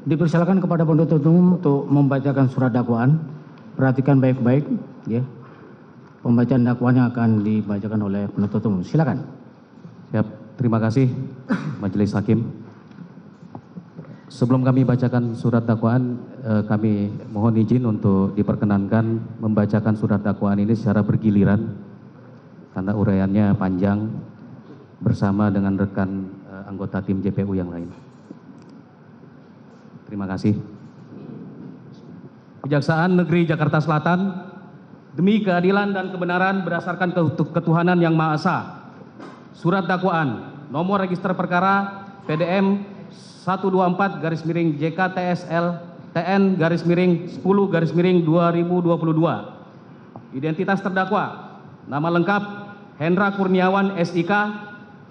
Dipersilakan kepada penuntut umum untuk membacakan surat dakwaan. Perhatikan baik-baik, ya. Pembacaan dakwaan yang akan dibacakan oleh penuntut umum. Silakan. Siap, terima kasih Majelis Hakim. Sebelum kami bacakan surat dakwaan, kami mohon izin untuk diperkenankan membacakan surat dakwaan ini secara bergiliran karena uraiannya panjang bersama dengan rekan anggota tim JPU yang lain. Terima kasih. Kejaksaan Negeri Jakarta Selatan, demi keadilan dan kebenaran berdasarkan ketuhanan yang Maha Esa. Surat dakwaan nomor register perkara PDM 124-JKTSL-TN-10-2022. Identitas terdakwa: nama lengkap Hendra Kurniawan SIK,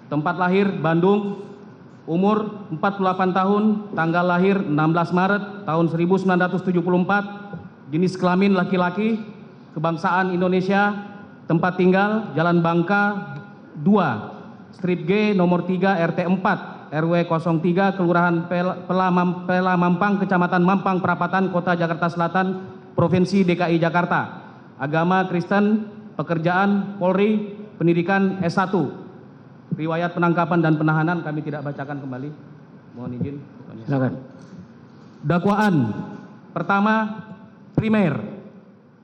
tempat lahir Bandung, umur 48 tahun, tanggal lahir 16 Maret tahun 1974, jenis kelamin laki-laki, kebangsaan Indonesia, tempat tinggal Jalan Bangka 2, Strip G nomor 3 RT 4 RW 03 Kelurahan Pela Mampang, Kecamatan Mampang Perapatan, Kota Jakarta Selatan, Provinsi DKI Jakarta. Agama Kristen, pekerjaan Polri, pendidikan S1. Riwayat penangkapan dan penahanan kami tidak bacakan kembali. Mohon izin. Silakan. Dakwaan pertama, primer,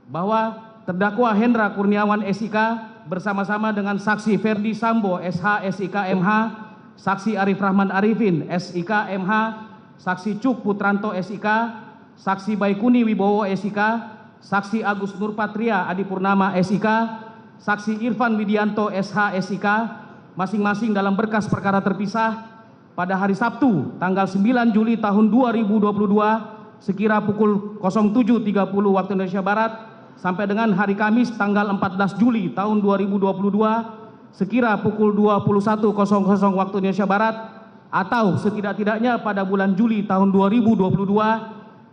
bahwa terdakwa Hendra Kurniawan SIK bersama-sama dengan saksi Ferdi Sambo SH SIK MH, saksi Arif Rahman Arifin SIK MH, saksi Cuk Putranto SIK, saksi Baikuni Wibowo SIK, saksi Agus Nurpatria Adipurnama SIK, saksi Irfan Widianto SH SIK, masing-masing dalam berkas perkara terpisah pada hari Sabtu tanggal 9 Juli tahun 2022 sekira pukul 07.30 waktu Indonesia Barat sampai dengan hari Kamis tanggal 14 Juli tahun 2022 sekira pukul 21.00 waktu Indonesia Barat atau setidak-tidaknya pada bulan Juli tahun 2022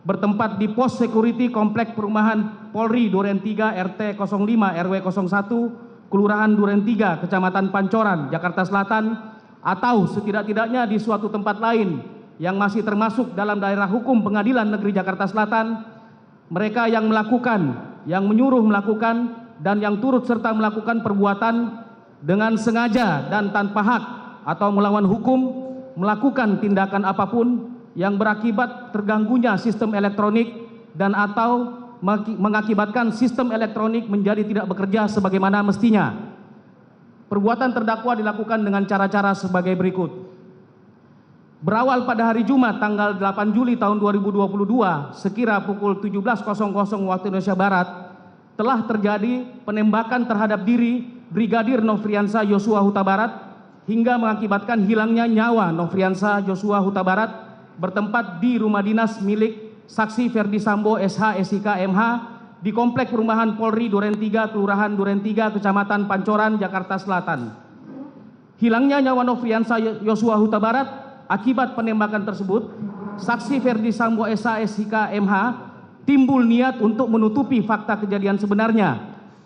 bertempat di pos security Komplek Perumahan Polri Duren 3 RT 05 RW 01 Kelurahan Duren 3 Kecamatan Pancoran Jakarta Selatan atau setidak-tidaknya di suatu tempat lain yang masih termasuk dalam daerah hukum Pengadilan Negeri Jakarta Selatan. Mereka yang melakukan, yang menyuruh melakukan, dan yang turut serta melakukan perbuatan dengan sengaja dan tanpa hak atau melawan hukum melakukan tindakan apapun yang berakibat terganggunya sistem elektronik dan atau mengakibatkan sistem elektronik menjadi tidak bekerja sebagaimana mestinya. Perbuatan terdakwa dilakukan dengan cara-cara sebagai berikut. Berawal pada hari Jumat tanggal 8 Juli tahun 2022 sekira pukul 17.00 waktu Indonesia Barat telah terjadi penembakan terhadap diri Brigadir Nofriansah Yosua Huta Barat hingga mengakibatkan hilangnya nyawa Nofriansah Yosua Huta Barat bertempat di rumah dinas milik saksi Ferdi Sambo SH SIK MH di Komplek Perumahan Polri Duren 3 Kelurahan Duren 3 Kecamatan Pancoran Jakarta Selatan. Hilangnya nyawa Nofriansah Yosua Huta Barat akibat penembakan tersebut, saksi Ferdi Sambo SH SIK MH timbul niat untuk menutupi fakta kejadian sebenarnya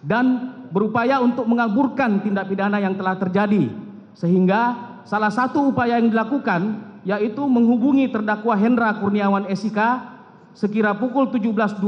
dan berupaya untuk mengaburkan tindak pidana yang telah terjadi, sehingga salah satu upaya yang dilakukan yaitu menghubungi terdakwa Hendra Kurniawan SIK sekira pukul 17.22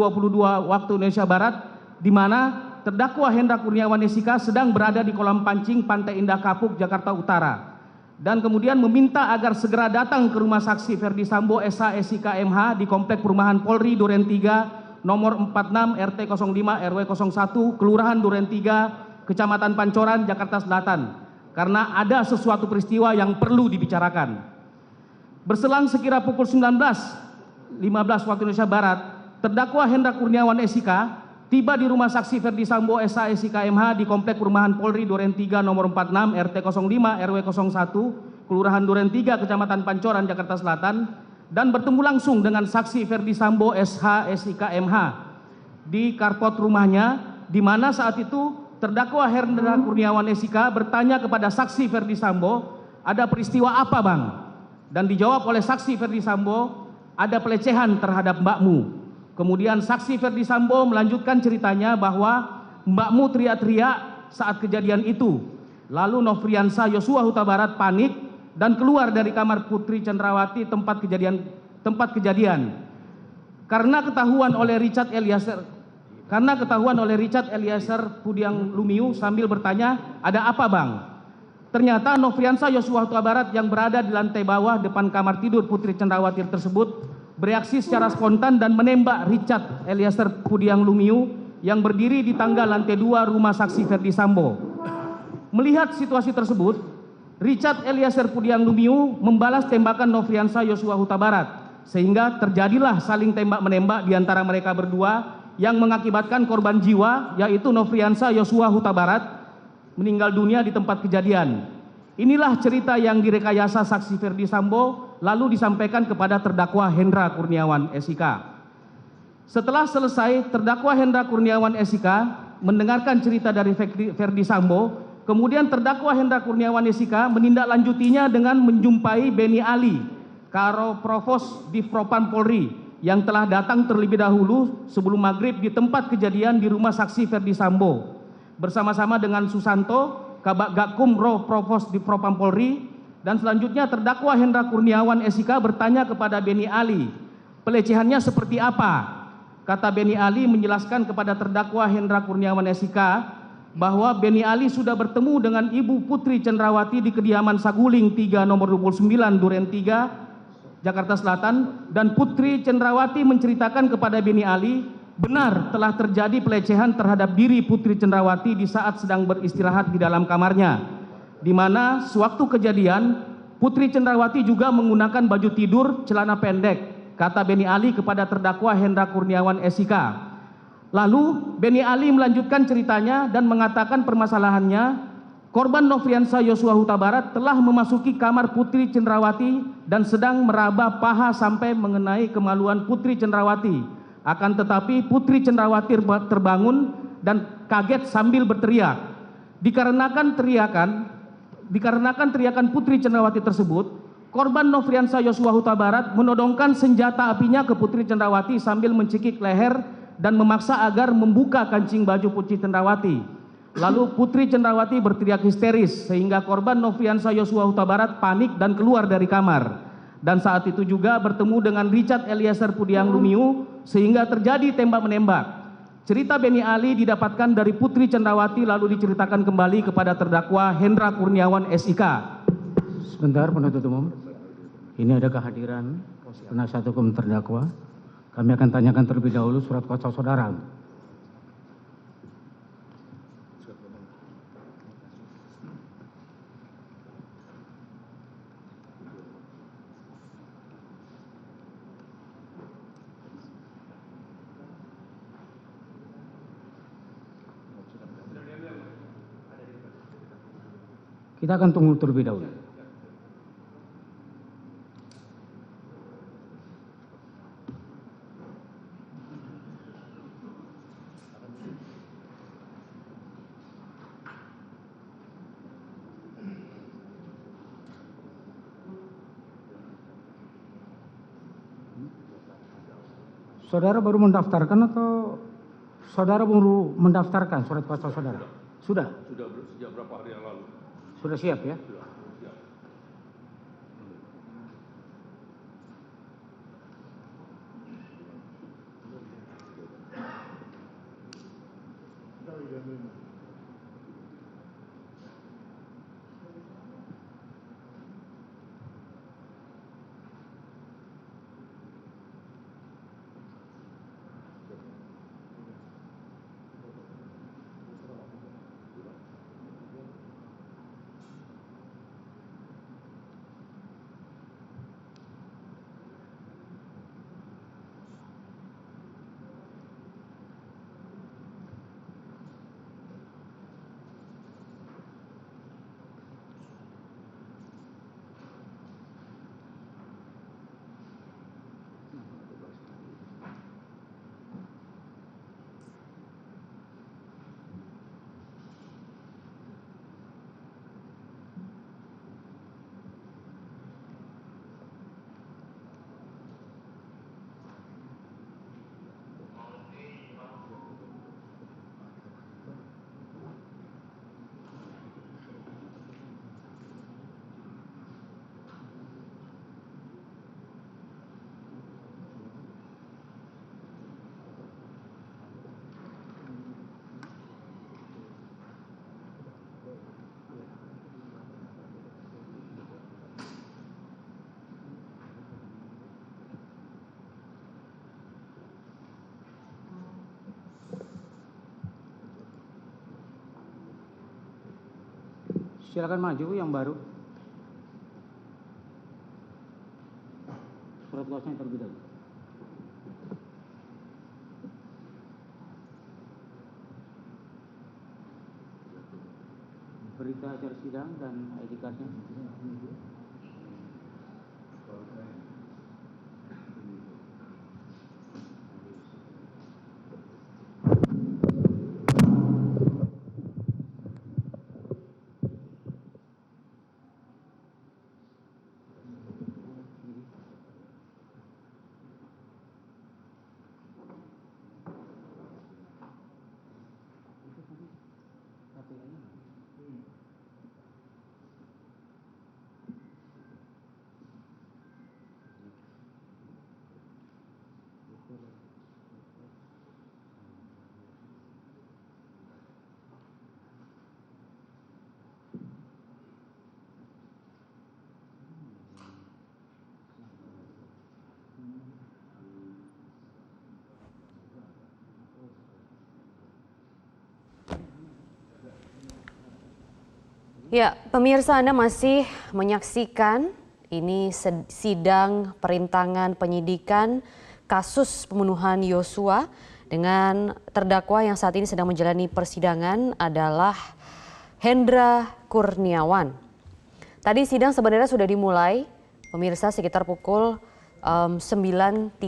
waktu Indonesia Barat, di mana terdakwa Hendra Kurniawan SIK sedang berada di kolam pancing Pantai Indah Kapuk, Jakarta Utara, dan kemudian meminta agar segera datang ke rumah saksi Ferdi Sambo SH SIK MH di Komplek Perumahan Polri Duren 3 nomor 46 RT 05 RW 01 Kelurahan Duren 3 Kecamatan Pancoran Jakarta Selatan karena ada sesuatu peristiwa yang perlu dibicarakan. Berselang sekira pukul 19.15 waktu Indonesia Barat, terdakwa Hendra Kurniawan SIK tiba di rumah saksi Ferdi Sambo SH SIK MH di Komplek Perumahan Polri Duren 3 nomor 46 RT 05 RW 01 Kelurahan Duren 3 Kecamatan Pancoran Jakarta Selatan dan bertemu langsung dengan saksi Ferdi Sambo SH SIK MH di karpot rumahnya, di mana saat itu terdakwa Hendra Kurniawan SIK bertanya kepada saksi Ferdi Sambo, ada peristiwa apa bang? Dan dijawab oleh saksi Ferdi Sambo, ada pelecehan terhadap mbakmu. Kemudian saksi Ferdi Sambo melanjutkan ceritanya bahwa mbakmu teriak-teriak saat kejadian itu. Lalu Nofriansah Yosua Huta Barat panik dan keluar dari kamar Putri Cendrawati tempat kejadian tempat kejadian. Karena ketahuan oleh Richard Eliezer Pudiang Lumiu sambil bertanya, "Ada apa, Bang?" Ternyata Nofriansah Yosua Huta Barat yang berada di lantai bawah depan kamar tidur Putri Cendrawati tersebut bereaksi secara spontan dan menembak Richard Eliezer Pudiang Lumiu yang berdiri di tangga lantai 2 rumah saksi Ferdi Sambo. Melihat situasi tersebut, Richard Eliezer Pudiang Lumiu membalas tembakan Nofriansah Yosua Huta Barat, sehingga terjadilah saling tembak-menembak di antara mereka berdua yang mengakibatkan korban jiwa, yaitu Nofriansah Yosua Huta Barat, meninggal dunia di tempat kejadian. Inilah cerita yang direkayasa saksi Ferdi Sambo lalu disampaikan kepada terdakwa Hendra Kurniawan SIK. Setelah selesai, terdakwa Hendra Kurniawan SIK mendengarkan cerita dari Ferdi Sambo, kemudian terdakwa Hendra Kurniawan SIK menindaklanjutinya dengan menjumpai Beni Ali, Karo Provos di Propam Polri, yang telah datang terlebih dahulu sebelum maghrib di tempat kejadian di rumah saksi Ferdi Sambo bersama-sama dengan Susanto, Kabak Gakum Ro Provos di Propam Polri. Dan selanjutnya terdakwa Hendra Kurniawan SIK bertanya kepada Beni Ali, pelecehannya seperti apa? Kata Beni Ali menjelaskan kepada terdakwa Hendra Kurniawan SIK bahwa Beni Ali sudah bertemu dengan Ibu Putri Cendrawati di kediaman Saguling 3 nomor 29 Duren 3 Jakarta Selatan, dan Putri Cendrawati menceritakan kepada Beni Ali benar telah terjadi pelecehan terhadap diri Putri Cendrawati di saat sedang beristirahat di dalam kamarnya, di mana sewaktu kejadian Putri Cendrawati juga menggunakan baju tidur celana pendek, kata Beni Ali kepada terdakwa Hendra Kurniawan SIK. Lalu Beni Ali melanjutkan ceritanya dan mengatakan permasalahannya, korban Nofriansah Yosua Huta Barat telah memasuki kamar Putri Cendrawati dan sedang meraba paha sampai mengenai kemaluan Putri Cendrawati. Akan tetapi Putri Cendrawati terbangun dan kaget sambil berteriak. Dikarenakan teriakan Putri Cendrawati tersebut, korban Nofriansah Yosua Huta Barat menodongkan senjata apinya ke Putri Cendrawati sambil mencekik leher dan memaksa agar membuka kancing baju Putri Cendrawati. Lalu Putri Cendrawati berteriak histeris sehingga korban Nofriansah Yosua Huta Barat panik dan keluar dari kamar. Dan saat itu juga bertemu dengan Richard Eliezer Pudiang Lumiu sehingga terjadi tembak-menembak. Cerita Beni Ali didapatkan dari Putri Cendrawati lalu diceritakan kembali kepada terdakwa Hendra Kurniawan SIK. Sebentar penuntut umum, ini ada kehadiran penasihat hukum terdakwa. Kami akan tanyakan terlebih dahulu surat kuasa saudara. Kita akan tunggu terlebih dahulu. Saudara baru mendaftarkan atau saudara baru mendaftarkan surat kuasa saudara? Sudah? Sudah sejak berapa hari yang lalu. Sudah siap ya? Sudah siap. Silakan maju yang baru. Surat kuasanya terlebih dahulu. Berita acara sidang dan ID card-nya. Ya, pemirsa, Anda masih menyaksikan ini sidang perintangan penyidikan kasus pembunuhan Yosua dengan terdakwa yang saat ini sedang menjalani persidangan adalah Hendra Kurniawan. Tadi sidang sebenarnya sudah dimulai, pemirsa, sekitar pukul 9.30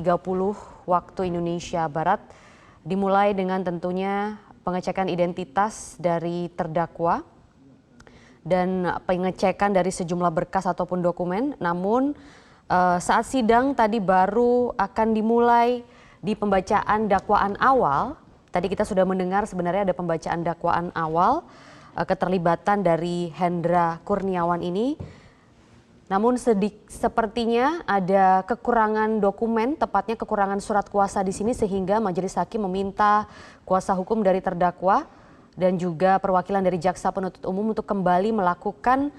waktu Indonesia Barat. Dimulai dengan tentunya pengecekan identitas dari terdakwa dan pengecekan dari sejumlah berkas ataupun dokumen. Namun saat sidang tadi baru akan dimulai di pembacaan dakwaan awal. Tadi kita sudah mendengar sebenarnya ada pembacaan dakwaan awal keterlibatan dari Hendra Kurniawan ini. Namun sepertinya ada kekurangan dokumen, tepatnya kekurangan surat kuasa di sini, sehingga majelis hakim meminta kuasa hukum dari terdakwa dan juga perwakilan dari jaksa penuntut umum untuk kembali melakukan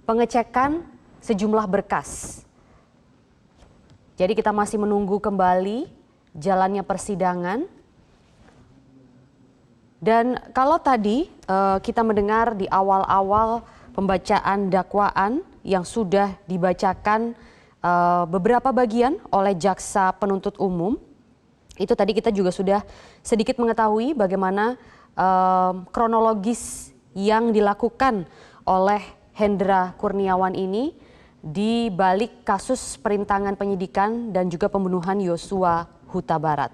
pengecekan sejumlah berkas. Jadi kita masih menunggu kembali jalannya persidangan. Dan kalau tadi kita mendengar di awal-awal pembacaan dakwaan yang sudah dibacakan beberapa bagian oleh jaksa penuntut umum, itu tadi kita juga sudah sedikit mengetahui bagaimana kronologis yang dilakukan oleh Hendra Kurniawan ini di balik kasus perintangan penyidikan dan juga pembunuhan Yosua Huta Barat.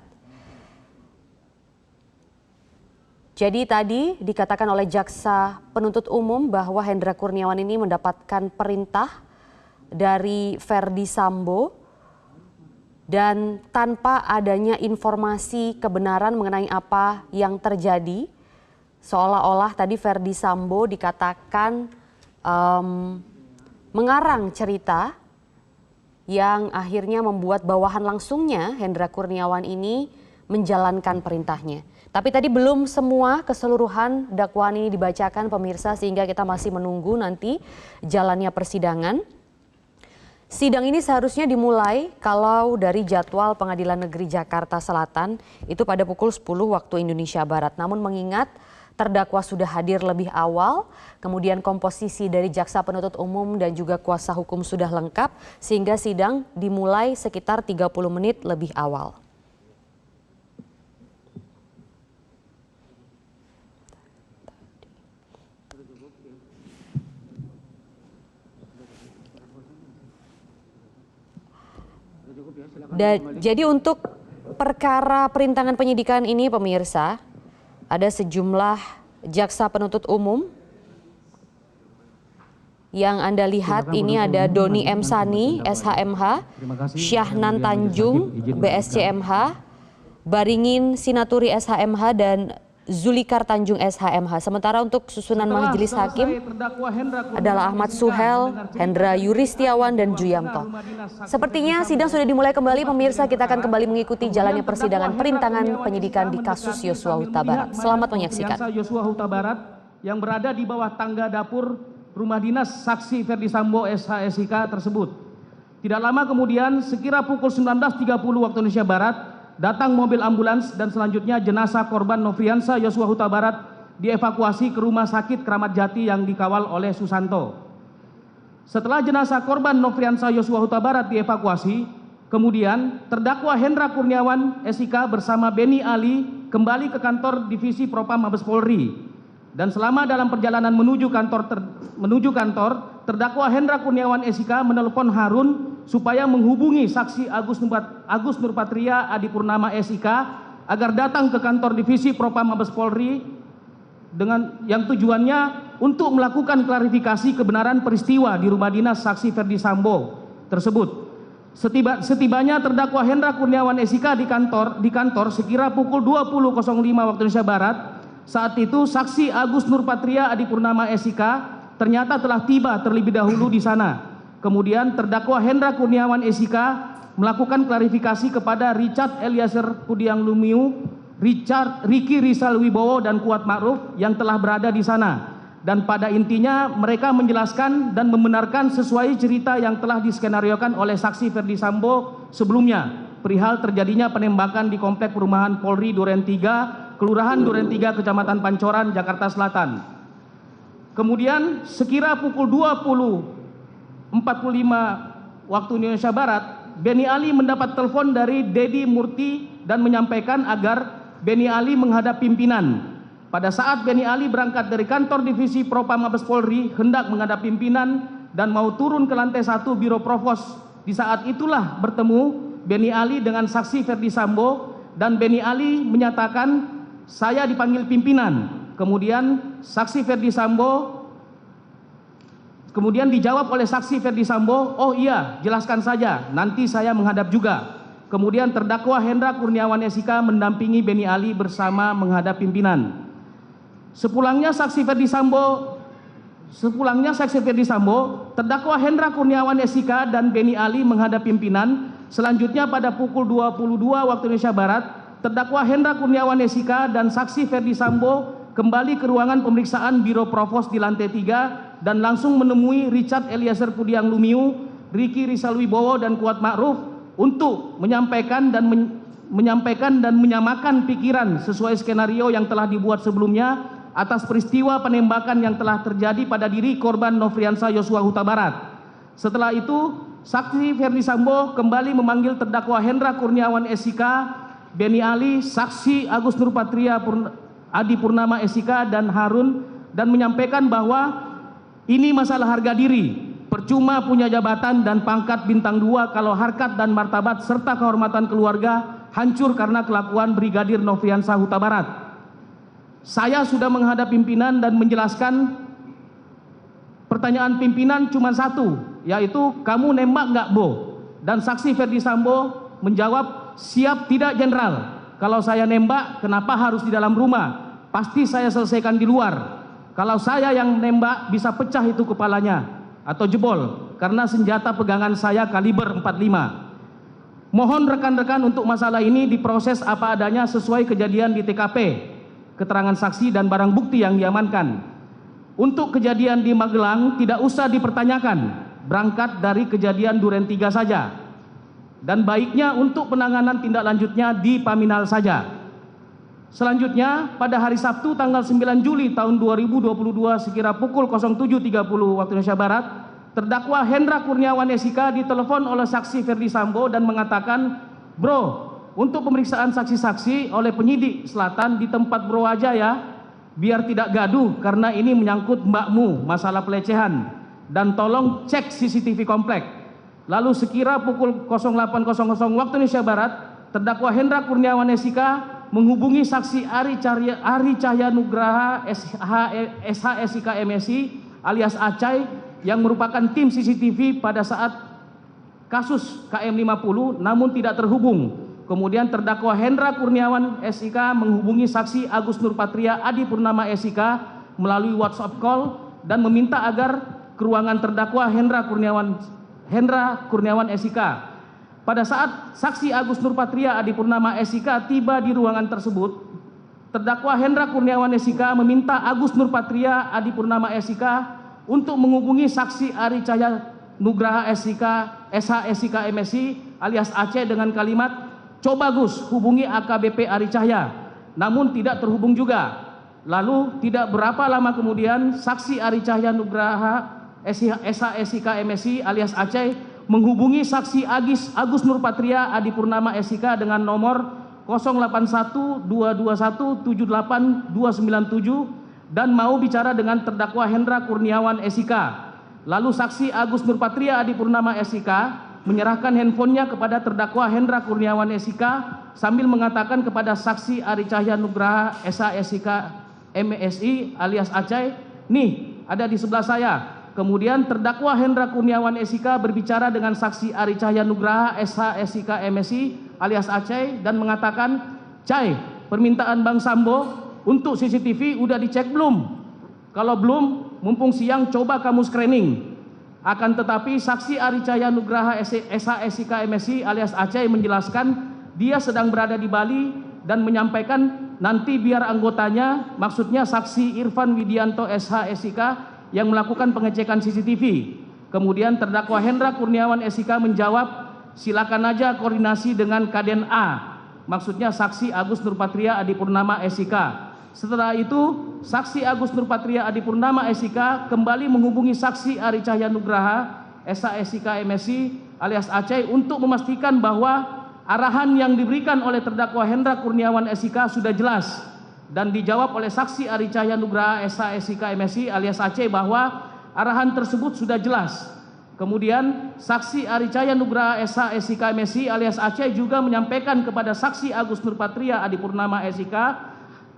Jadi tadi dikatakan oleh jaksa penuntut umum bahwa Hendra Kurniawan ini mendapatkan perintah dari Verdi Sambo dan tanpa adanya informasi kebenaran mengenai apa yang terjadi, seolah-olah tadi Verdi Sambo dikatakan mengarang cerita yang akhirnya membuat bawahan langsungnya Hendra Kurniawan ini menjalankan perintahnya. Tapi tadi belum semua keseluruhan dakwaan ini dibacakan, pemirsa, sehingga kita masih menunggu nanti jalannya persidangan. Sidang ini seharusnya dimulai kalau dari jadwal Pengadilan Negeri Jakarta Selatan itu pada pukul 10 waktu Indonesia Barat. Namun mengingat terdakwa sudah hadir lebih awal, kemudian komposisi dari jaksa penuntut umum dan juga kuasa hukum sudah lengkap, sehingga sidang dimulai sekitar 30 menit lebih awal. Jadi untuk perkara perintangan penyidikan ini, pemirsa, ada sejumlah jaksa penuntut umum yang Anda lihat. Ini ada Doni M. Sani, SHMH, Syahnan Tanjung, BSCMH, Baringin Sinaturi, SHMH, dan Zulikar Tanjung, SHMH. Sementara untuk susunan majelis hakim adalah Ahmad Suhel, Hendra Yuristiawan, dan Juyamto. Sepertinya sidang sudah dimulai kembali, pemirsa. Kita akan kembali mengikuti jalannya persidangan perintangan penyidikan di kasus Yosua Huta Barat. Selamat menyaksikan. Yosua Huta Barat yang berada di bawah tangga dapur rumah dinas saksi Verdi Sambo SHSIK tersebut. Tidak lama kemudian, sekira pukul 19.30 waktu Indonesia Barat, datang mobil ambulans dan selanjutnya jenazah korban Nofriansah Yosua Huta Barat dievakuasi ke Rumah Sakit Kramat Jati yang dikawal oleh Susanto. Setelah jenazah korban Nofriansah Yosua Huta Barat dievakuasi, kemudian terdakwa Hendra Kurniawan SIK bersama Beni Ali kembali ke kantor Divisi Propam Mabes Polri. Dan selama dalam perjalanan menuju kantor, terdakwa Hendra Kurniawan SIK menelpon Harun supaya menghubungi saksi Agus Nurpatria Adipurnama SIK agar datang ke kantor Divisi Propam Mabes Polri dengan yang tujuannya untuk melakukan klarifikasi kebenaran peristiwa di rumah dinas saksi Ferdi Sambo tersebut. Setibanya terdakwa Hendra Kurniawan SIK di kantor sekira pukul 20.05 waktu Indonesia Barat. Saat itu saksi Agus Nurpatria Adipurnama SIK ternyata telah tiba terlebih dahulu di sana. Kemudian terdakwa Hendra Kurniawan SIK melakukan klarifikasi kepada Richard Eliezer Pudiang Lumiu, Ricky Rizal Wibowo dan Kuat Ma'ruf yang telah berada di sana. Dan pada intinya mereka menjelaskan dan membenarkan sesuai cerita yang telah diskenariokan oleh saksi Ferdi Sambo sebelumnya perihal terjadinya penembakan di komplek perumahan Polri Duren 3, Kelurahan Duren 3, Kecamatan Pancoran, Jakarta Selatan. Kemudian sekira pukul 20.45 waktu Indonesia Barat, Beni Ali mendapat telepon dari Dedi Murti dan menyampaikan agar Beni Ali menghadap pimpinan. Pada saat Beni Ali berangkat dari kantor Divisi Propam Mabes Polri hendak menghadap pimpinan dan mau turun ke lantai 1 Biro Provos, di saat itulah bertemu Beni Ali dengan saksi Ferdi Sambo dan Beni Ali menyatakan saya dipanggil pimpinan. Kemudian saksi Ferdi Sambo dijawab oleh saksi Ferdi Sambo, oh iya jelaskan saja, nanti saya menghadap juga. Kemudian terdakwa Hendra Kurniawan SIK mendampingi Beni Ali bersama menghadap pimpinan. Sepulangnya saksi Ferdi Sambo, terdakwa Hendra Kurniawan SIK dan Beni Ali menghadap pimpinan. Selanjutnya pada pukul 22 waktu Indonesia Barat, terdakwa Hendra Kurniawan SIK dan saksi Ferdi Sambo kembali ke ruangan pemeriksaan Biro Provos di lantai 3 dan langsung menemui Richard Eliezer Pudiang Lumiu, Ricky Rizal Wibowo dan Kuat Ma'ruf untuk menyampaikan dan menyamakan pikiran sesuai skenario yang telah dibuat sebelumnya atas peristiwa penembakan yang telah terjadi pada diri korban Nofriansah Yosua Huta Barat. Setelah itu, saksi Ferdi Sambo kembali memanggil terdakwa Hendra Kurniawan SIK, Beni Ali, saksi Agus Nurpatria Adipurnama SIK dan Harun dan menyampaikan bahwa ini masalah harga diri. Percuma punya jabatan dan pangkat bintang 2 kalau harkat dan martabat serta kehormatan keluarga hancur karena kelakuan Brigadir Nofriansah Huta Barat. Saya sudah menghadap pimpinan dan menjelaskan pertanyaan pimpinan cuma satu, yaitu kamu nembak nggak Bo? Dan saksi Ferdi Sambo menjawab, siap tidak Jenderal. Kalau saya nembak, kenapa harus di dalam rumah? Pasti saya selesaikan di luar. Kalau saya yang nembak bisa pecah itu kepalanya atau jebol karena senjata pegangan saya kaliber 45. Mohon rekan-rekan untuk masalah ini diproses apa adanya sesuai kejadian di TKP, keterangan saksi dan barang bukti yang diamankan. Untuk kejadian di Magelang tidak usah dipertanyakan, berangkat dari kejadian Duren 3 saja. Dan baiknya untuk penanganan tindak lanjutnya di Paminal saja. Selanjutnya, pada hari Sabtu tanggal 9 Juli tahun 2022 sekira pukul 07.30 waktu Indonesia Barat, terdakwa Hendra Kurniawan SIK ditelepon oleh saksi Ferdi Sambo dan mengatakan, "Bro, untuk pemeriksaan saksi-saksi oleh penyidik Selatan di tempat bro aja ya, biar tidak gaduh karena ini menyangkut mbakmu masalah pelecehan. Dan tolong cek CCTV komplek." Lalu sekira pukul 08.00 waktu Indonesia Barat, terdakwa Hendra Kurniawan SIK menghubungi saksi Ari Cahya Nugraha SH SIK MSI alias Acai yang merupakan tim CCTV pada saat kasus KM50 namun tidak terhubung. Kemudian terdakwa Hendra Kurniawan SIK menghubungi saksi Agus Nurpatria Adipurnama SIK melalui WhatsApp call dan meminta agar ke ruangan terdakwa Hendra Kurniawan SIK. Pada saat saksi Agus Nurpatria Adipurnama SIK tiba di ruangan tersebut, terdakwa Hendra Kurniawan SIK meminta Agus Nurpatria Adipurnama SIK untuk menghubungi saksi Ari Cahya Nugraha SIK SH SIK MSI alias Aceh dengan kalimat, "Coba Gus hubungi AKBP Ari Cahya." Namun tidak terhubung juga. Lalu tidak berapa lama kemudian saksi Ari Cahya Nugraha SHSIK MSI alias Aceh menghubungi saksi Agus Nurpatria Adipurnama SIK dengan nomor 081221782997 dan mau bicara dengan terdakwa Hendra Kurniawan SIK. Lalu saksi Agus Nurpatria Adipurnama SIK menyerahkan handphonenya kepada terdakwa Hendra Kurniawan SIK sambil mengatakan kepada saksi Ari Cahya Nugraha SHSIK MSI alias Aceh, "Nih, ada di sebelah saya." Kemudian terdakwa Hendra Kurniawan SIK berbicara dengan saksi Ari Cahya Nugraha SHSIK MSI alias Aceh dan mengatakan, "Cai, permintaan Bang Sambo untuk CCTV udah dicek belum? Kalau belum, mumpung siang coba kamu screening." Akan tetapi saksi Ari Cahya Nugraha SHSIK MSI alias Aceh menjelaskan dia sedang berada di Bali dan menyampaikan nanti biar anggotanya, maksudnya saksi Irfan Widianto SHSIK yang melakukan pengecekan CCTV. Kemudian terdakwa Hendra Kurniawan SIK menjawab, "Silakan aja koordinasi dengan Kaden A," maksudnya saksi Agus Nurpatria Adipurnama SIK. Setelah itu, saksi Agus Nurpatria Adipurnama SIK kembali menghubungi saksi Ari Cahya Nugraha SHSIK MSI alias Aceh untuk memastikan bahwa arahan yang diberikan oleh terdakwa Hendra Kurniawan SIK sudah jelas dan dijawab oleh saksi Ari Cahya Nugraha SHSIK MSI alias Aceh bahwa arahan tersebut sudah jelas. Kemudian saksi Ari Cahya Nugraha SHSIK MSI alias Aceh juga menyampaikan kepada saksi Agus Nurpatria Adipurnama SIK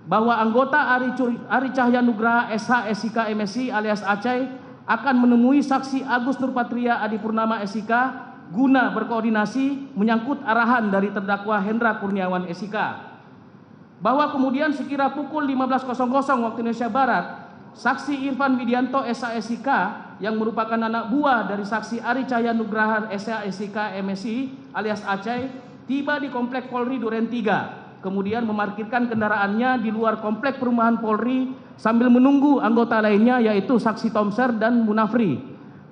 bahwa anggota Ari Cahya Nugraha SHSIK MSI alias Aceh akan menemui saksi Agus Nurpatria Adipurnama SIK guna berkoordinasi menyangkut arahan dari terdakwa Hendra Kurniawan SIK. Bahwa kemudian sekira pukul 15.00 waktu Indonesia Barat, saksi Irfan Widianto SHSIK yang merupakan anak buah dari saksi Ari Cahya Nugraha SHSIK MSI alias Aceh tiba di Komplek Polri Duren 3. Kemudian memarkirkan kendaraannya di luar Komplek Perumahan Polri sambil menunggu anggota lainnya yaitu saksi Tomser dan Munafri.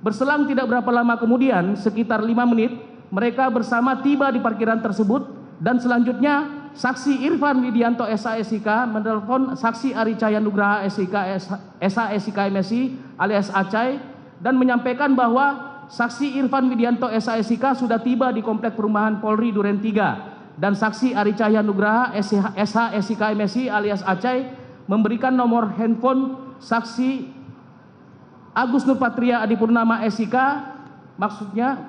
Berselang tidak berapa lama kemudian, sekitar 5 menit, mereka bersama tiba di parkiran tersebut dan selanjutnya saksi Irfan Widianto SHSIK menelpon saksi Ari Cahya Nugraha SHSIK MSI alias Aceh dan menyampaikan bahwa saksi Irfan Widianto SHSIK sudah tiba di Komplek Perumahan Polri Duren 3 dan saksi Ari Cahya Nugraha SHSIK MSI alias Aceh memberikan nomor handphone saksi Agus Nurpatria Adipurnama SIK, maksudnya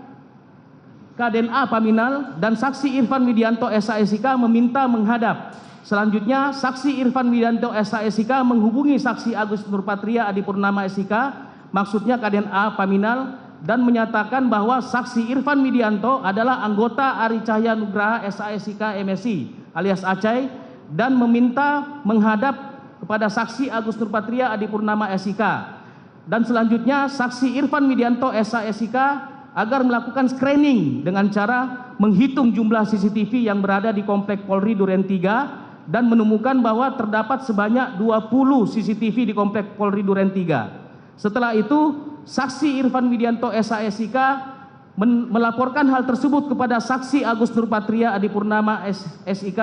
Kaden A Paminal, dan saksi Irfan Widianto SHSIK meminta menghadap. Selanjutnya saksi Irfan Widianto SHSIK menghubungi saksi Agus Nurpatria Adipurnama SIK, maksudnya Kaden A Paminal, dan menyatakan bahwa saksi Irfan Widianto adalah anggota Ari Cahya Nugraha SHSIK MSI alias Aceh dan meminta menghadap kepada saksi Agus Nurpatria Adipurnama SIK. Dan selanjutnya saksi Irfan Widianto SHSIK agar melakukan screening dengan cara menghitung jumlah CCTV yang berada di Komplek Polri Duren 3 dan menemukan bahwa terdapat sebanyak 20 CCTV di Komplek Polri Duren 3. Setelah itu, saksi Irfan Widianto SHSIK melaporkan hal tersebut kepada saksi Agus Nurpatria Adipurnama SIK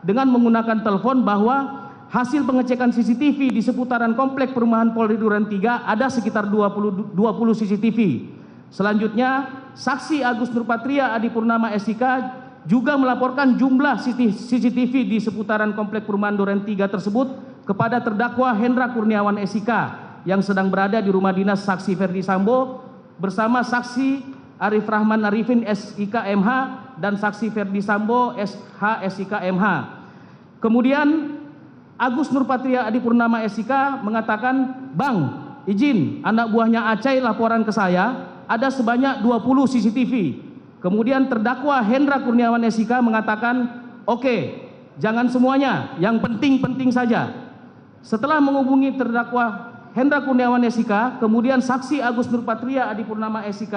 dengan menggunakan telepon bahwa hasil pengecekan CCTV di seputaran Komplek Perumahan Polri Duren 3 ada sekitar 20 CCTV. Selanjutnya, saksi Agus Nurpatria Adipurnama SIK juga melaporkan jumlah CCTV di seputaran Komplek Perumahan Duren 3 tersebut kepada terdakwa Hendra Kurniawan SIK yang sedang berada di rumah dinas saksi Ferdi Sambo bersama saksi Arif Rahman Arifin SIK MH dan saksi Ferdi Sambo SH SIK MH. Kemudian Agus Nurpatria Adipurnama SIK mengatakan, "Bang, izin anak buahnya Aceh laporan ke saya ada sebanyak 20 CCTV. Kemudian terdakwa Hendra Kurniawan SIK mengatakan, "Oke, jangan semuanya, yang penting-penting saja." Setelah menghubungi terdakwa Hendra Kurniawan SIK, kemudian saksi Agus Nurpatria Adipurnama SIK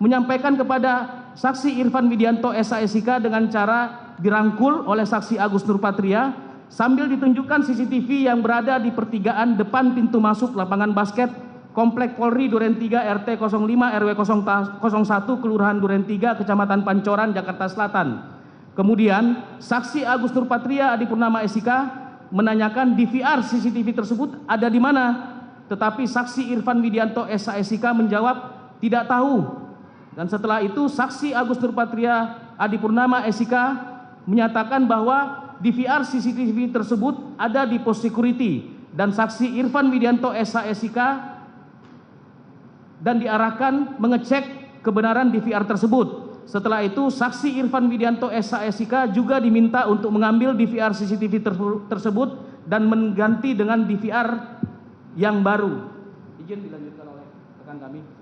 menyampaikan kepada saksi Irfan Widianto SHSIK dengan cara dirangkul oleh saksi Agus Nurpatria sambil ditunjukkan CCTV yang berada di pertigaan depan pintu masuk lapangan basket Komplek Polri Duren 3 RT 05 RW 01 Kelurahan Duren 3 Kecamatan Pancoran Jakarta Selatan. Kemudian saksi Agus Nurpatria Adipurnama SIK menanyakan DVR CCTV tersebut ada di mana. Tetapi saksi Irfan Widianto SH-SIK menjawab tidak tahu. Dan setelah itu saksi Agus Nurpatria Adipurnama SIK menyatakan bahwa DVR CCTV tersebut ada di pos security dan saksi Irfan Widianto SH-SIK dan diarahkan mengecek kebenaran DVR tersebut. Setelah itu saksi Irfan Widianto SH-SIK juga diminta untuk mengambil DVR CCTV tersebut dan mengganti dengan DVR yang baru. Izin dilanjutkan oleh rekan kami.